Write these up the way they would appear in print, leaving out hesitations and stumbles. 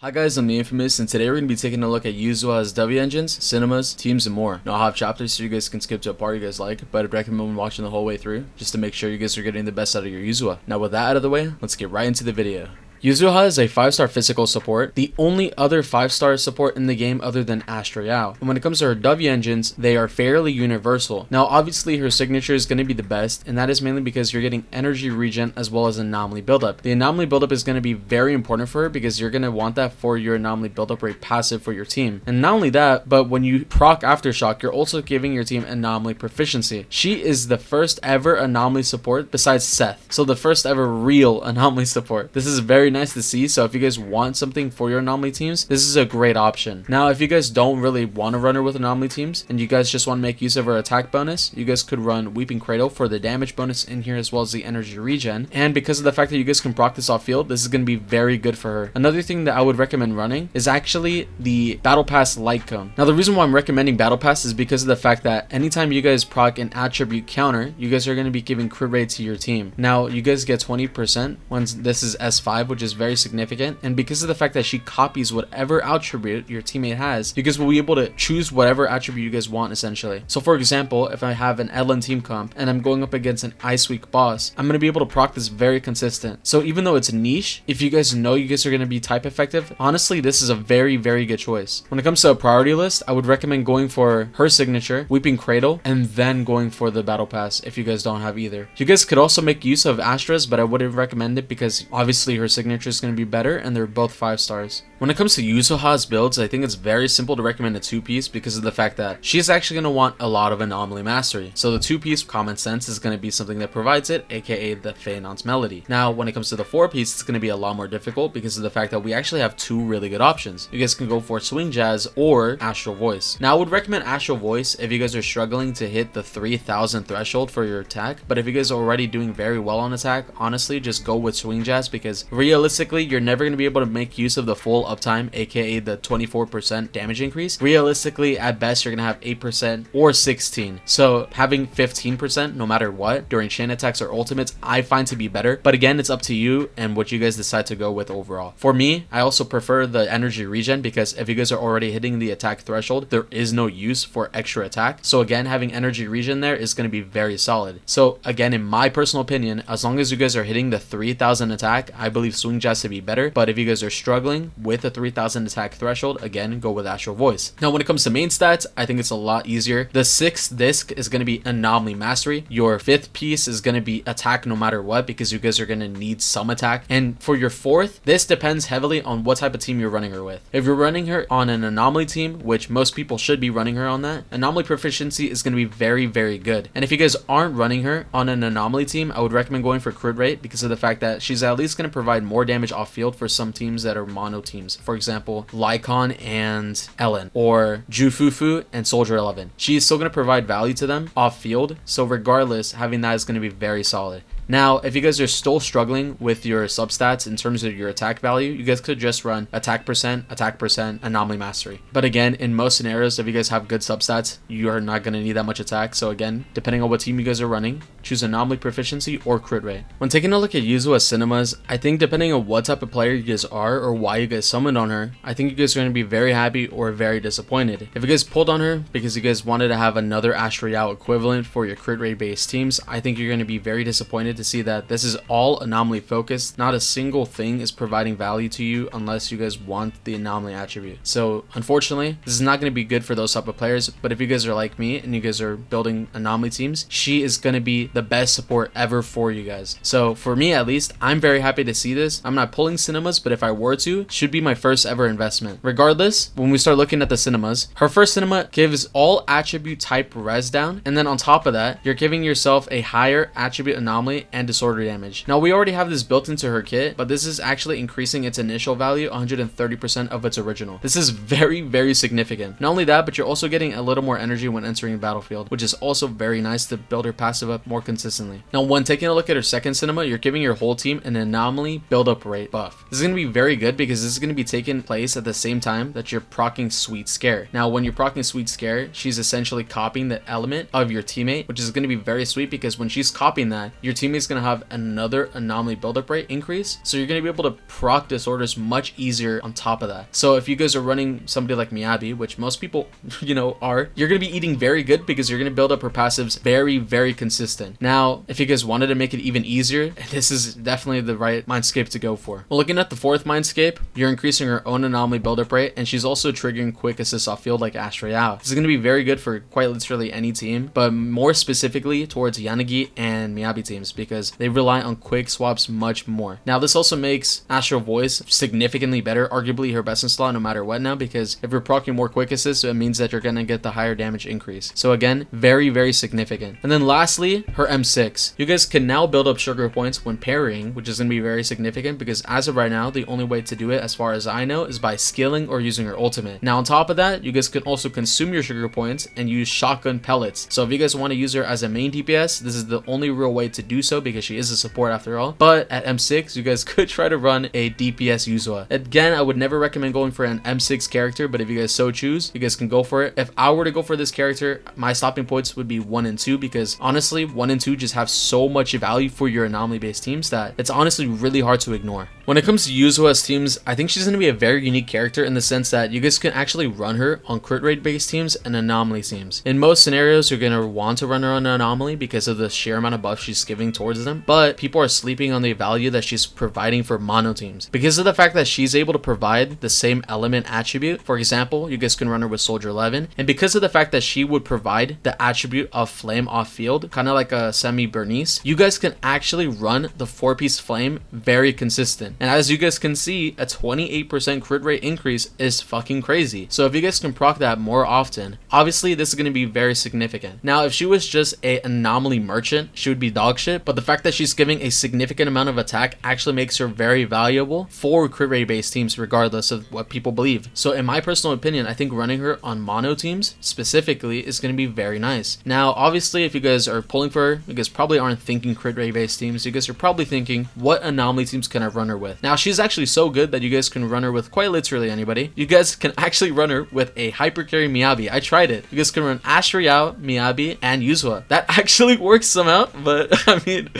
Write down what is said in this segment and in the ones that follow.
Hi guys, I'm the Infamous, and today we're going to be taking a look at Yuzuha's W engines, cinemas, teams, and more. Now I'll have chapters so you guys can skip to a part you guys like, but I'd recommend watching the whole way through, just to make sure you guys are getting the best out of your Yuzuha. Now with that out of the way, let's get right into the video. Yuzuha is a 5-star physical support, the only other 5-star support in the game other than Astra Yao. And when it comes to her W engines, they are fairly universal. Now obviously her signature is going to be the best, and that is mainly because you're getting energy regen as well as anomaly buildup. The anomaly buildup is going to be very important for her because you're going to want that for your anomaly buildup rate passive for your team. And not only that, but when you proc Aftershock, you're also giving your team anomaly proficiency. She is the first ever anomaly support besides Seth, so the first ever real anomaly support. This is very nice to see, so if you guys want something for your anomaly teams, this is a great option. Now if you guys don't really want to run her with anomaly teams and you guys just want to make use of her attack bonus, you guys could run Weeping Cradle for the damage bonus in here as well as the energy regen. And because of the fact that you guys can proc this off field, this is going to be very good for her. Another thing that I would recommend running is actually the Battle Pass Light Cone. Now the reason why I'm recommending Battle Pass is because of the fact that anytime you guys proc an attribute counter, you guys are going to be giving crit rate to your team. Now you guys get 20% when this is S5, which is very significant, and because of the fact that she copies whatever attribute your teammate has, you guys will be able to choose whatever attribute you guys want essentially. So for example, if I have an Ellen team comp and I'm going up against an Ice Week boss, I'm going to be able to proc this very consistent. So even though it's niche, if you guys know you guys are going to be type effective, honestly this is a very good choice. When it comes to a priority list, I would recommend going for her signature, Weeping Cradle, and then going for the Battle Pass if you guys don't have either. You guys could also make use of Astra's, but I wouldn't recommend it because obviously her signature is going to be better and they're both 5 stars. When it comes to Yuzuha's builds, I think it's very simple to recommend a 2-piece because of the fact that she's actually going to want a lot of anomaly mastery. So the 2-piece common sense is going to be something that provides it, aka the Phaenon's Melody. Now when it comes to the 4-piece, it's going to be a lot more difficult because of the fact that we actually have 2 really good options. You guys can go for Swing Jazz or Astral Voice. Now I would recommend Astral Voice if you guys are struggling to hit the 3000 threshold for your attack, but if you guys are already doing very well on attack, honestly just go with Swing Jazz because realistically you're never going to be able to make use of the full uptime, aka the 24% damage increase. Realistically, at best you're gonna have 8% or 16. So having 15% no matter what during chain attacks or ultimates, I find to be better. But again, it's up to you and what you guys decide to go with overall. For me, I also prefer the energy regen because if you guys are already hitting the attack threshold, there is no use for extra attack. So again, having energy regen there is gonna be very solid. So again, in my personal opinion, as long as you guys are hitting the 3000 attack, I believe Swing Jazz to be better. But if you guys are struggling with a 3000 attack threshold, again go with Astral Voice. Now when it comes to main stats, I think it's a lot easier. The 6th disc is going to be Anomaly Mastery. Your 5th piece is going to be attack no matter what because you guys are going to need some attack. And for your 4th, this depends heavily on what type of team you're running her with. If you're running her on an Anomaly team, which most people should be running her on that, Anomaly Proficiency is going to be very good. And if you guys aren't running her on an Anomaly team, I would recommend going for crit rate because of the fact that she's at least going to provide more damage off field for some teams that are mono teams. For example, Lycon and Ellen, or Jufufu and Soldier 11. She is still going to provide value to them off field, so regardless, having that is going to be very solid. Now, if you guys are still struggling with your substats in terms of your attack value, you guys could just run attack percent, anomaly mastery. But again, in most scenarios, if you guys have good substats, you are not going to need that much attack. So again, depending on what team you guys are running, choose anomaly proficiency or crit rate. When taking a look at Yuzuha cinemas, I think depending on what type of player you guys are or why you guys summoned on her, I think you guys are going to be very happy or very disappointed. If you guys pulled on her because you guys wanted to have another Astra Yao equivalent for your crit rate based teams, I think you're going to be very disappointed to see that this is all anomaly focused. Not a single thing is providing value to you unless you guys want the anomaly attribute. So unfortunately, this is not going to be good for those type of players, but if you guys are like me and you guys are building anomaly teams, she is going to be the best support ever for you guys. So for me at least, I'm very happy to see this. I'm not pulling cinemas, but if I were to, should be my first ever investment. Regardless, when we start looking at the cinemas, her first cinema gives all attribute type res down, and then on top of that, you're giving yourself a higher attribute anomaly and disorder damage. Now we already have this built into her kit, but this is actually increasing its initial value 130% of its original. This is very significant. Not only that, but you're also getting a little more energy when entering the battlefield, which is also very nice to build her passive up more consistently. Now when taking a look at her second cinema, you're giving your whole team an anomaly build-up rate buff. This is going to be very good because this is going to be taking place at the same time that you're proccing Sweet Scare. Now when you're proccing Sweet Scare, she's essentially copying the element of your teammate, which is going to be very sweet because when she's copying that, your teammates is going to have another anomaly buildup rate increase, so you're going to be able to proc disorders much easier on top of that. So if you guys are running somebody like Miyabi, which most people are, you're going to be eating very good because you're going to build up her passives very consistent. Now if you guys wanted to make it even easier, this is definitely the right mindscape to go for. Well, looking at the fourth mindscape, you're increasing her own anomaly buildup rate, and she's also triggering quick assists off field like Ash-Real. This is going to be very good for quite literally any team, but more specifically towards Yanagi and Miyabi teams because they rely on quick swaps much more. Now this also makes Astral Voice significantly better, arguably her best in slot no matter what now, because if you're proccing more quick assists, it means that you're going to get the higher damage increase. So again, very significant. And then lastly, her M6. You guys can now build up sugar points when parrying, which is going to be very significant because as of right now, the only way to do it as far as I know is by skilling or using her ultimate. Now on top of that, you guys can also consume your sugar points and use shotgun pellets. So if you guys want to use her as a main DPS, this is the only real way to do so because she is a support after all. But at M6, you guys could try to run a DPS Yuzuha. Again, I would never recommend going for an M6 character, but if you guys so choose, you guys can go for it. If I were to go for this character, my stopping points would be 1 and 2 because honestly, 1 and 2 just have so much value for your anomaly based teams that it's honestly really hard to ignore. When it comes to Yuzuha's teams, I think she's going to be a very unique character in the sense that you guys can actually run her on crit rate based teams and anomaly teams. In most scenarios, you're going to want to run her on an anomaly because of the sheer amount of buff she's giving towards them, but people are sleeping on the value that she's providing for mono teams because of the fact that she's able to provide the same element attribute. For example, you guys can run her with Soldier 11, and because of the fact that she would provide the attribute of flame off field, kind of like a semi Bernice, you guys can actually run the 4-piece flame very consistent. And as you guys can see, a 28% crit rate increase is fucking crazy. So if you guys can proc that more often, obviously this is going to be very significant. Now if she was just a anomaly merchant, she would be dog shit, but the fact that she's giving a significant amount of attack actually makes her very valuable for crit rate based teams regardless of what people believe. So in my personal opinion, I think running her on mono teams specifically is going to be very nice. Now obviously if you guys are pulling for her, you guys probably aren't thinking crit rate based teams. You guys are probably thinking, what anomaly teams can I run her with? Now she's actually so good that you guys can run her with quite literally anybody. You guys can actually run her with a hyper carry Miyabi. I tried it. You guys can run Ash-Real, Miyabi, and Yuzuha. That actually works somehow, but I mean,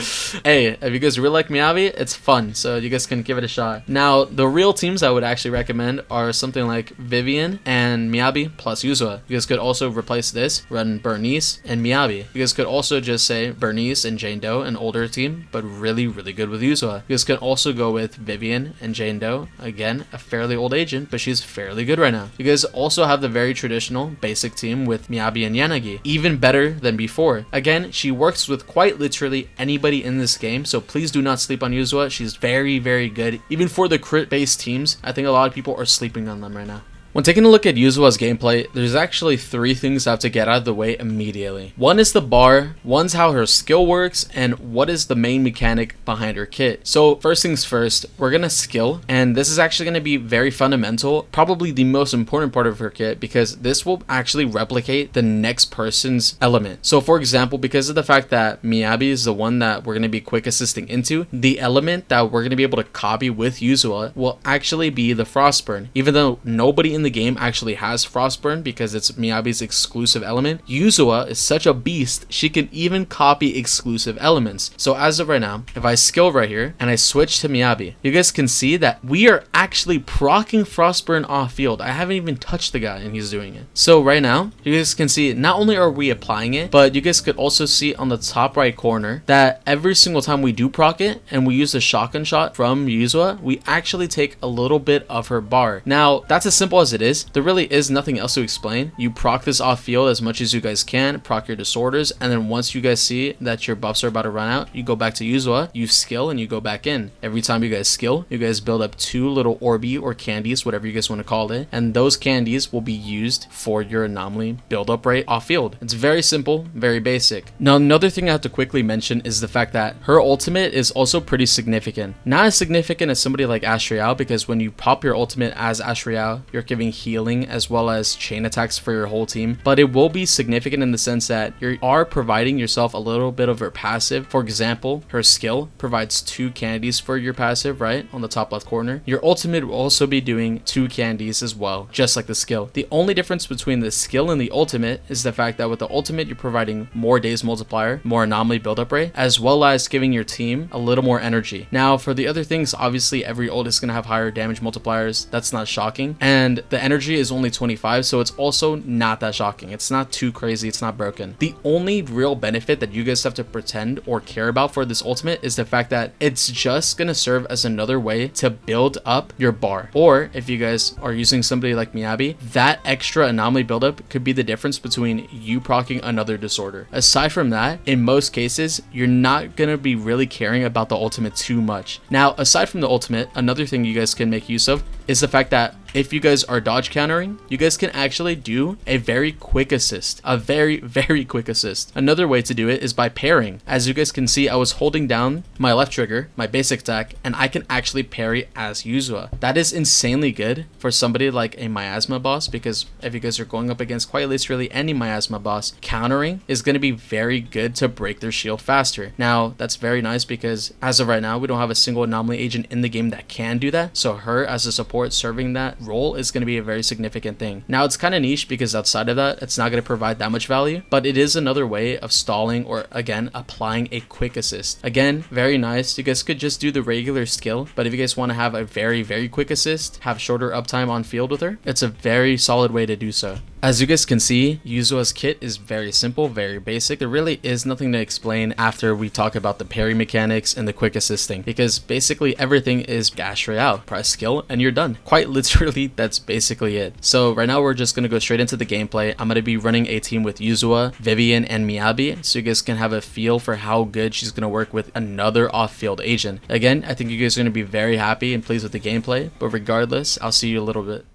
hey, if you guys really like Miyabi, it's fun, so you guys can give it a shot. Now the real teams I would actually recommend are something like Vivian and Miyabi plus Yuzuha. You guys could also replace this, run Bernice and Miyabi. You guys could also just say Bernice and Jane Doe, an older team, but really good with Yuzuha. You guys can also go with Vivian and Jane Doe, again, a fairly old agent, but she's fairly good right now. You guys also have the very traditional basic team with Miyabi and Yanagi, even better than before. Again, she works with quite literally anybody in this game, so please do not sleep on Yuzuha. She's very good. Even for the crit based teams, I think a lot of people are sleeping on them right now. When taking a look at Yuzuha's gameplay, there's actually 3 things I have to get out of the way immediately. One is the bar, one's how her skill works, and what is the main mechanic behind her kit. So first things first, we're gonna skill, and this is actually gonna be very fundamental, probably the most important part of her kit, because this will actually replicate the next person's element. So for example, because of the fact that Miyabi is the one that we're gonna be quick assisting into, the element that we're gonna be able to copy with Yuzuha will actually be the Frostburn. Even though nobody in the game actually has Frostburn because it's Miyabi's exclusive element, Yuzuha is such a beast, she can even copy exclusive elements. So as of right now, if I skill right here and I switch to Miyabi, you guys can see that we are actually proccing Frostburn off field. I haven't even touched the guy and he's doing it. So right now, you guys can see not only are we applying it, but you guys could also see on the top right corner that every single time we do proc it and we use the shotgun shot from Yuzuha, we actually take a little bit of her bar. Now, that's as simple as it is. There really is nothing else to explain. You proc this off field as much as you guys can, proc your disorders, and then once you guys see that your buffs are about to run out, you go back to Yuzuha, you skill, and you go back in. Every time you guys skill, you guys build up 2 little Orbi or candies, whatever you guys want to call it, and those candies will be used for your anomaly build up rate off field. It's very simple, very basic. Now another thing I have to quickly mention is the fact that her ultimate is also pretty significant. Not as significant as somebody like Ash-Real, because when you pop your ultimate as Ash-Real, you're giving giving healing as well as chain attacks for your whole team, but it will be significant in the sense that you are providing yourself a little bit of her passive. For example, her skill provides 2 candies for your passive, right, on the top left corner. Your ultimate will also be doing 2 candies as well, just like the skill. The only difference between the skill and the ultimate is the fact that with the ultimate, you're providing more days multiplier, more anomaly buildup rate, as well as giving your team a little more energy. Now, for the other things, obviously every ult is going to have higher damage multipliers. That's not shocking. And the energy is only 25, so it's also not that shocking. It's not too crazy. It's not broken. The only real benefit that you guys have to pretend or care about for this ultimate is the fact that it's just going to serve as another way to build up your bar. Or if you guys are using somebody like Miyabi, that extra anomaly buildup could be the difference between you proccing another disorder. Aside from that, in most cases, you're not going to be really caring about the ultimate too much. Now, aside from the ultimate, another thing you guys can make use of is the fact that if you guys are dodge countering, you guys can actually do a very quick assist, a very quick assist. Another way to do it is by parrying. As you guys can see, I was holding down my left trigger, my basic attack, and I can actually parry as Yuzuha. That is insanely good for somebody like a miasma boss, because if you guys are going up against quite literally any miasma boss, countering is going to be very good to break their shield faster. Now, that's very nice because as of right now, we don't have a single anomaly agent in the game that can do that. So her as a support serving that role is going to be a very significant thing. Now, it's kind of niche because outside of that, it's not going to provide that much value, but it is another way of stalling or again applying a quick assist. Again, very nice. You guys could just do the regular skill, but if you guys want to have a very quick assist, have shorter uptime on field with her, it's a very solid way to do so. As you guys can see, Yuzuha's kit is very simple, very basic. There really is nothing to explain after we talk about the parry mechanics and the quick assisting, because basically everything is Gash Royale. Press skill and you're done. Quite literally, that's basically it. So right now we're just going to go straight into the gameplay. I'm going to be running a team with Yuzuha, Vivian, and Miyabi, so you guys can have a feel for how good she's going to work with another off-field agent. Again, I think you guys are going to be very happy and pleased with the gameplay, but regardless, I'll see you a little bit.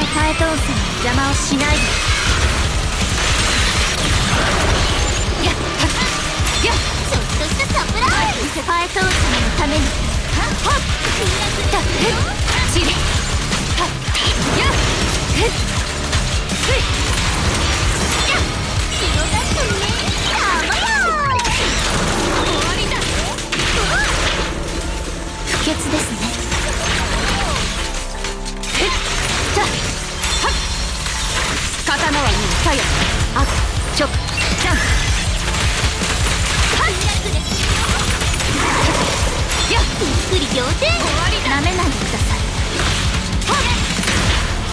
え通すに邪魔をしないで。やっやっちょっとしたサプライズ。パエトー様のためにはっはっだっちりはっやっふっふいやっ白だってねやばよ終わりだ。不潔ですね。ふっだはっ刀はもうさやあちょっじゃんやっびっくり仰天。終わりだ。なめないでください。はっ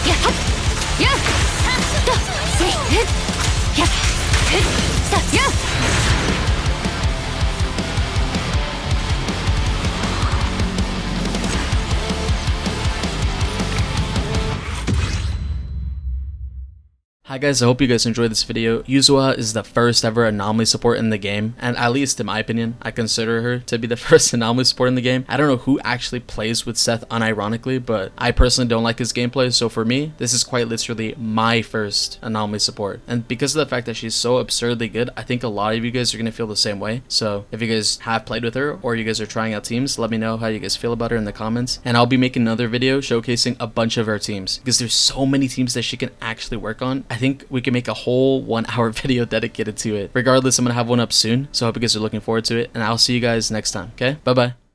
やっやっとせいやっとやっHi guys, I hope you guys enjoyed this video. Yuzuha is the first ever Anomaly support in the game, and at least in my opinion, I consider her to be the first Anomaly support in the game. I don't know who actually plays with Seth unironically, but I personally don't like his gameplay, so for me, this is quite literally my first Anomaly support. And because of the fact that she's so absurdly good, I think a lot of you guys are going to feel the same way. So if you guys have played with her, or you guys are trying out teams, let me know how you guys feel about her in the comments. And I'll be making another video showcasing a bunch of her teams, because there's so many teams that she can actually work on. I think we can make a whole 1 hour video dedicated to it. Regardless, I'm gonna have one up soon, so I hope you guys are looking forward to it, and I'll see you guys next time. Okay, bye bye.